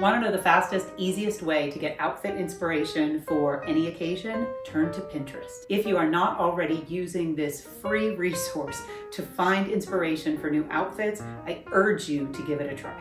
Want to know the fastest, easiest way to get outfit inspiration for any occasion? Turn to Pinterest. If you are not already using this free resource to find inspiration for new outfits, I urge you to give it a try.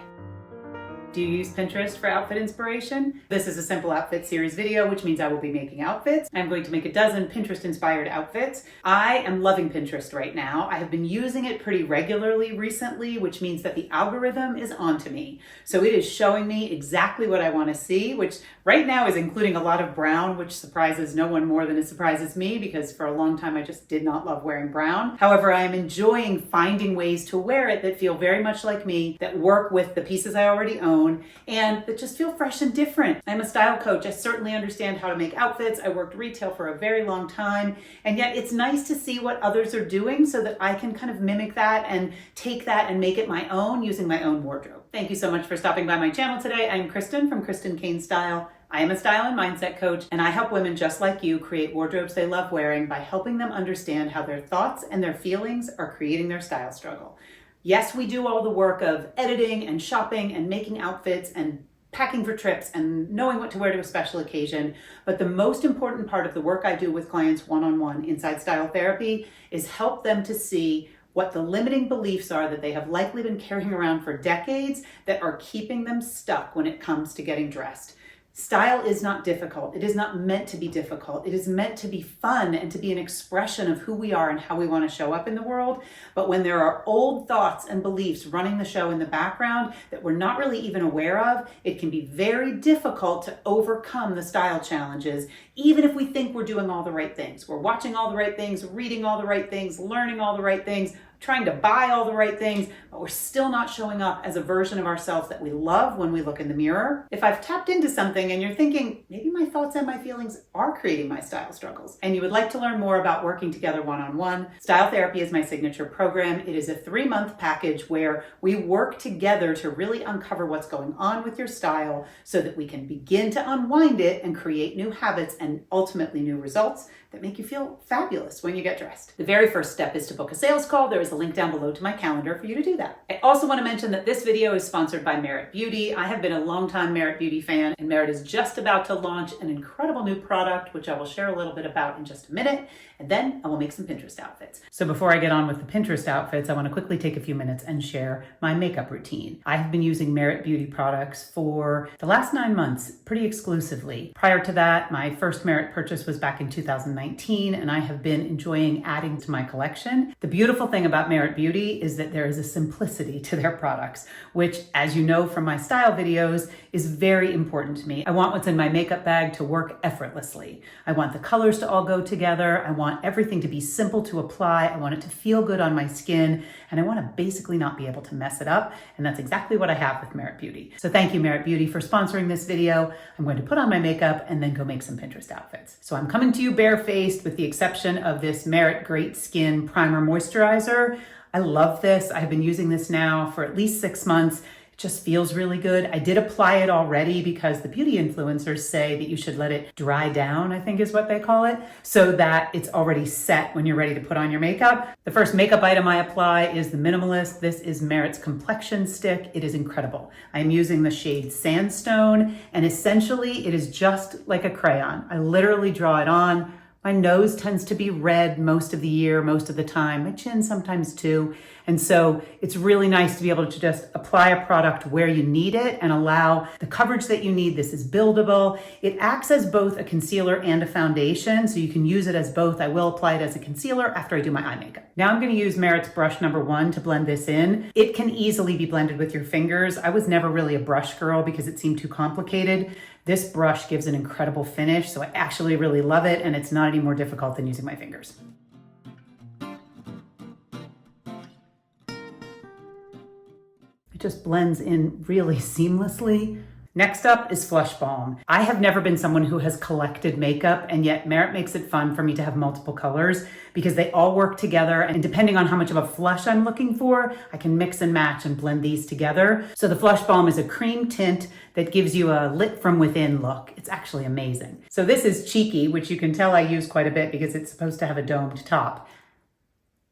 Do you use Pinterest for outfit inspiration? This is a simple outfit series video, which means I will be making outfits. I'm going to make a dozen Pinterest-inspired outfits. I am loving Pinterest right now. I have been using it pretty regularly recently, which means that the algorithm is onto me. So it is showing me exactly what I want to see, which right now is including a lot of brown, which surprises no one more than it surprises me, because for a long time I just did not love wearing brown. However, I am enjoying finding ways to wear it that feel very much like me, that work with the pieces I already own, and that just feel fresh and different. I'm a style coach. I certainly understand how to make outfits. I worked retail for a very long time, and yet it's nice to see what others are doing so that I can kind of mimic that and take that and make it my own using my own wardrobe. Thank you so much for stopping by my channel today. I'm Kristen from Kristen Kane Style. I am a style and mindset coach, and I help women just like you create wardrobes they love wearing by helping them understand how their thoughts and their feelings are creating their style struggle. Yes, we do all the work of editing and shopping and making outfits and packing for trips and knowing what to wear to a special occasion. But the most important part of the work I do with clients one-on-one inside style therapy is help them to see what the limiting beliefs are that they have likely been carrying around for decades that are keeping them stuck when it comes to getting dressed. Style is not difficult. It is not meant to be difficult. It is meant to be fun and to be an expression of who we are and how we want to show up in the world. But when there are old thoughts and beliefs running the show in the background that we're not really even aware of, it can be very difficult to overcome the style challenges, even if we think we're doing all the right things. We're watching all the right things, reading all the right things, learning all the right things, trying to buy all the right things, but we're still not showing up as a version of ourselves that we love when we look in the mirror. If I've tapped into something and you're thinking, maybe my thoughts and my feelings are creating my style struggles, and you would like to learn more about working together one-on-one, Style Therapy is my signature program. It is a 3-month package where we work together to really uncover what's going on with your style so that we can begin to unwind it and create new habits and ultimately new results that make you feel fabulous when you get dressed. The very first step is to book a sales call. There is a link down below to my calendar for you to do that. I also want to mention that this video is sponsored by Merit Beauty. I have been a longtime Merit Beauty fan, and Merit is just about to launch an incredible new product, which I will share a little bit about in just a minute, and then I will make some Pinterest outfits. So before I get on with the Pinterest outfits, I want to quickly take a few minutes and share my makeup routine. I have been using Merit Beauty products for the last 9 months, pretty exclusively. Prior to that, my first Merit purchase was back in 2019, and I have been enjoying adding to my collection. The beautiful thing about Merit Beauty is that there is a simplicity to their products, which, as you know from my style videos, is very important to me. I want what's in my makeup bag to work effortlessly. I want the colors to all go together. I want everything to be simple to apply. I want it to feel good on my skin, and I want to basically not be able to mess it up. And that's exactly what I have with Merit Beauty. So thank you, Merit Beauty, for sponsoring this video. I'm going to put on my makeup and then go make some Pinterest outfits. So I'm coming to you barefaced with the exception of this Merit Great Skin Primer Moisturizer. I love this. I've been using this now for at least 6 months. It just feels really good. I did apply it already because the beauty influencers say that you should let it dry down, I think is what they call it, so that it's already set when you're ready to put on your makeup. The first makeup item I apply is the Minimalist. This is Merit's complexion stick. It is incredible. I am using the shade Sandstone, and essentially it is just like a crayon. I literally draw it on. My nose tends to be red most of the year, most of the time. My chin sometimes too. And so it's really nice to be able to just apply a product where you need it and allow the coverage that you need. This is buildable. It acts as both a concealer and a foundation, so you can use it as both. I will apply it as a concealer after I do my eye makeup. Now I'm going to use Merit's brush number 1 to blend this in. It can easily be blended with your fingers. I was never really a brush girl because it seemed too complicated. This brush gives an incredible finish, so I actually really love it, and it's not any more difficult than using my fingers. It just blends in really seamlessly. Next up is Flush Balm. I have never been someone who has collected makeup, and yet Merit makes it fun for me to have multiple colors because they all work together, and depending on how much of a flush I'm looking for, I can mix and match and blend these together. So the Flush Balm is a cream tint that gives you a lit from within look. It's actually amazing. So this is Cheeky, which you can tell I use quite a bit because it's supposed to have a domed top.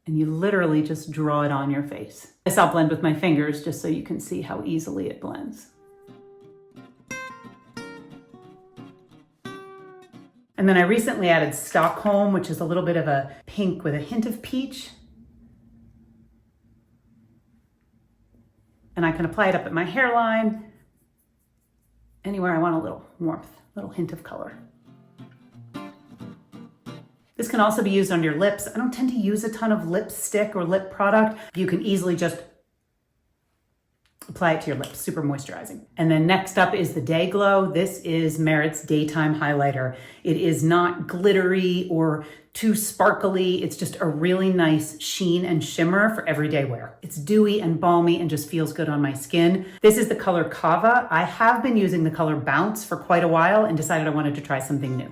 And you literally just draw it on your face. This I'll blend with my fingers just so you can see how easily it blends. And then I recently added Stockholm, which is a little bit of a pink with a hint of peach. And I can apply it up at my hairline, anywhere I want a little warmth, a little hint of color. This can also be used on your lips. I don't tend to use a ton of lipstick or lip product. You can easily just apply it to your lips, super moisturizing. And then next up is the Day Glow. This is Merit's Daytime Highlighter. It is not glittery or too sparkly. It's just a really nice sheen and shimmer for everyday wear. It's dewy and balmy and just feels good on my skin. This is the color Kava. I have been using the color Bounce for quite a while and decided I wanted to try something new.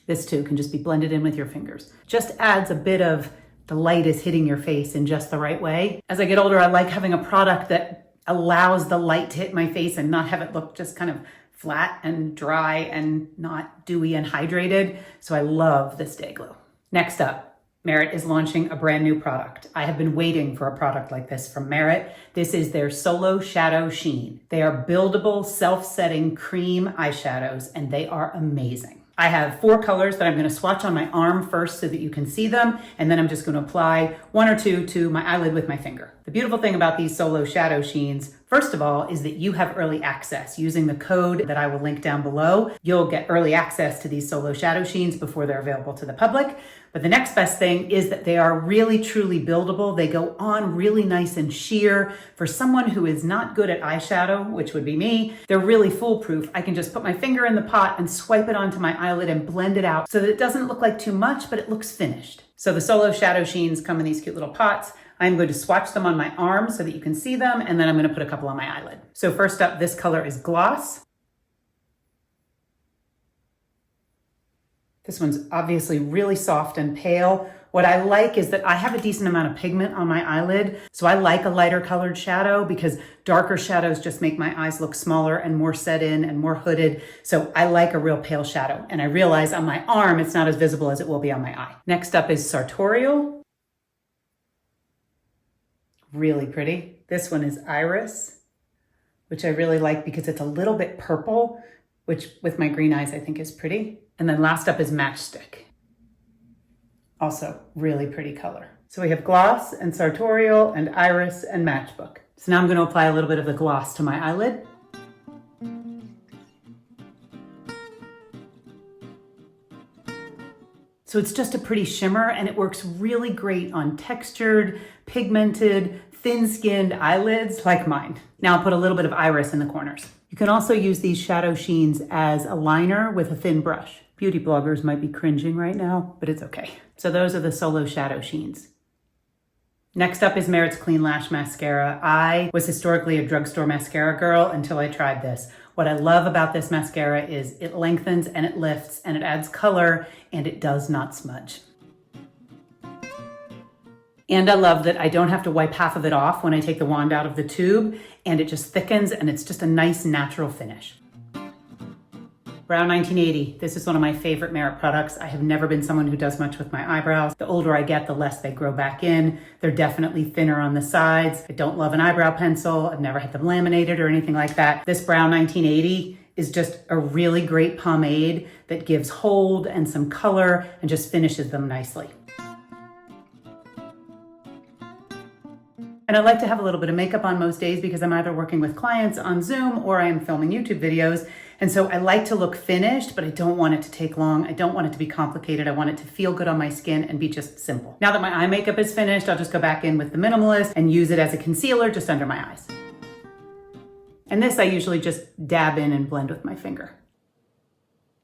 This too can just be blended in with your fingers. Just adds a bit of the light is hitting your face in just the right way. As I get older, I like having a product that allows the light to hit my face and not have it look just kind of flat and dry and not dewy and hydrated. So I love this Day Glow. Next up, Merit is launching a brand new product. I have been waiting for a product like this from Merit. This is their Solo Shadow Sheen. They are buildable, self-setting cream eyeshadows, and they are amazing. I have 4 colors that I'm going to swatch on my arm first so that you can see them, and then I'm just going to apply 1 or 2 to my eyelid with my finger. The beautiful thing about these Solo Shadow Sheens, first of all, is that you have early access. Using the code that I will link down below, you'll get early access to these Solo Shadow Sheens before they're available to the public. But the next best thing is that they are really, truly buildable. They go on really nice and sheer. For someone who is not good at eyeshadow, which would be me, they're really foolproof. I can just put my finger in the pot and swipe it onto my eyelid and blend it out so that it doesn't look like too much, but it looks finished. So the Solo Shadow Sheens come in these cute little pots. I'm going to swatch them on my arm so that you can see them, and then I'm going to put a couple on my eyelid. So first up, this color is Gloss. This one's obviously really soft and pale. What I like is that I have a decent amount of pigment on my eyelid, so I like a lighter colored shadow because darker shadows just make my eyes look smaller and more set in and more hooded. So I like a real pale shadow, and I realize on my arm it's not as visible as it will be on my eye. Next up is Sartorial. Really pretty. This one is Iris, which I really like because it's a little bit purple, which with my green eyes I think is pretty. And then last up is Matchstick. Also really pretty color. So we have Gloss and Sartorial and Iris and Matchbook. So now I'm going to apply a little bit of the gloss to my eyelid. So it's just a pretty shimmer, and it works really great on textured, pigmented, thin-skinned eyelids like mine. Now I'll put a little bit of iris in the corners. You can also use these shadow sheens as a liner with a thin brush. Beauty bloggers might be cringing right now, but it's okay. So those are the Solo Shadow Sheens. Next up is Merit's Clean Lash Mascara. I was historically a drugstore mascara girl until I tried this. What I love about this mascara is it lengthens and it lifts and it adds color and it does not smudge. And I love that I don't have to wipe half of it off when I take the wand out of the tube, and it just thickens and it's just a nice natural finish. Brow 1980. This is one of my favorite Merit products. I have never been someone who does much with my eyebrows. The older I get, the less they grow back in. They're definitely thinner on the sides. I don't love an eyebrow pencil. I've never had them laminated or anything like that. This Brow 1980 is just a really great pomade that gives hold and some color and just finishes them nicely. And I like to have a little bit of makeup on most days because I'm either working with clients on Zoom or I am filming YouTube videos. And so I like to look finished, but I don't want it to take long. I don't want it to be complicated. I want it to feel good on my skin and be just simple. Now that my eye makeup is finished, I'll just go back in with the Minimalist and use it as a concealer just under my eyes. And this I usually just dab in and blend with my finger.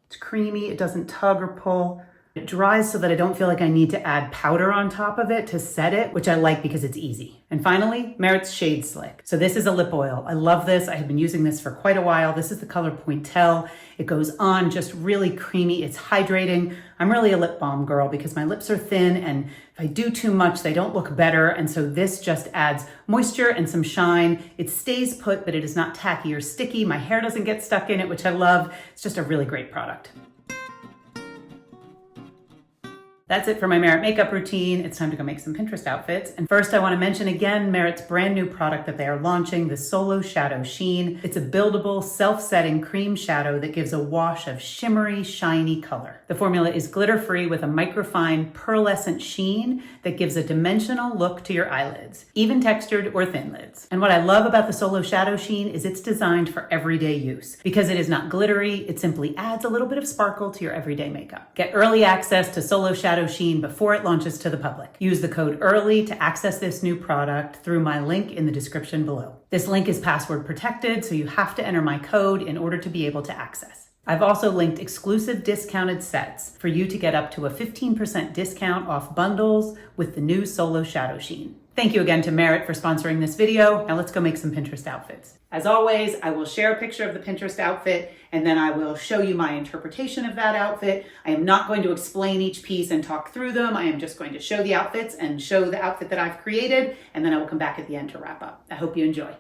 It's creamy, it doesn't tug or pull. It dries so that I don't feel like I need to add powder on top of it to set it, which I like because it's easy. And finally, Merit's Shade Slick. So this is a lip oil. I love this. I have been using this for quite a while. This is the color Pointel. It goes on just really creamy. It's hydrating. I'm really a lip balm girl because my lips are thin, and if I do too much, they don't look better. And so this just adds moisture and some shine. It stays put, but it is not tacky or sticky. My hair doesn't get stuck in it, which I love. It's just a really great product. That's it for my Merit makeup routine. It's time to go make some Pinterest outfits. And first I want to mention again Merit's brand new product that they are launching, the Solo Shadow Sheen. It's a buildable, self-setting cream shadow that gives a wash of shimmery, shiny color. The formula is glitter-free with a microfine, pearlescent sheen that gives a dimensional look to your eyelids, even textured or thin lids. And what I love about the Solo Shadow Sheen is it's designed for everyday use. Because it is not glittery, it simply adds a little bit of sparkle to your everyday makeup. Get early access to Solo Shadow Sheen before it launches to the public. Use the code EARLY to access this new product through my link in the description below. This link is password protected, so you have to enter my code in order to be able to access. I've also linked exclusive discounted sets for you to get up to a 15% discount off bundles with the new Solo Shadow Sheen. Thank you again to Merit for sponsoring this video. Now let's go make some Pinterest outfits. As always, I will share a picture of the Pinterest outfit and then I will show you my interpretation of that outfit. I am not going to explain each piece and talk through them. I am just going to show the outfits and show the outfit that I've created, and then I will come back at the end to wrap up. I hope you enjoy.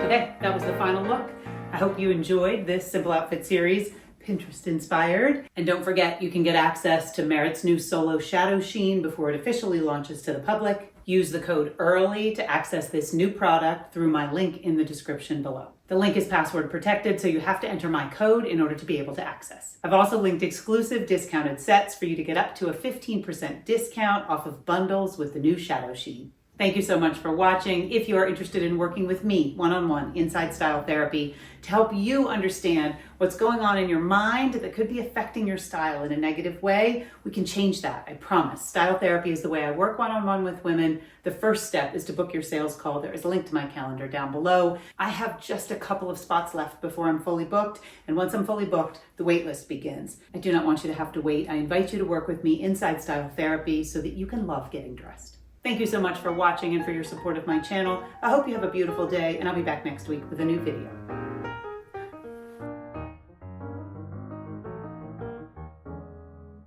Okay, that was the final look. I hope you enjoyed this simple outfit series, Pinterest inspired. And don't forget, you can get access to Merit's new Solo Shadow Sheen before it officially launches to the public. Use the code EARLY to access this new product through my link in the description below. The link is password protected, so you have to enter my code in order to be able to access. I've also linked exclusive discounted sets for you to get up to a 15% discount off of bundles with the new Shadow Sheen. Thank you so much for watching. If you are interested in working with me one-on-one inside style therapy to help you understand what's going on in your mind that could be affecting your style in a negative way, we can change that, I promise. Style therapy is the way I work one-on-one with women. The first step is to book your sales call. There is a link to my calendar down below. I have just a couple of spots left before I'm fully booked, and once I'm fully booked, the waitlist begins. I do not want you to have to wait. I invite you to work with me inside style therapy so that you can love getting dressed. Thank you so much for watching and for your support of my channel. I hope you have a beautiful day, and I'll be back next week with a new video.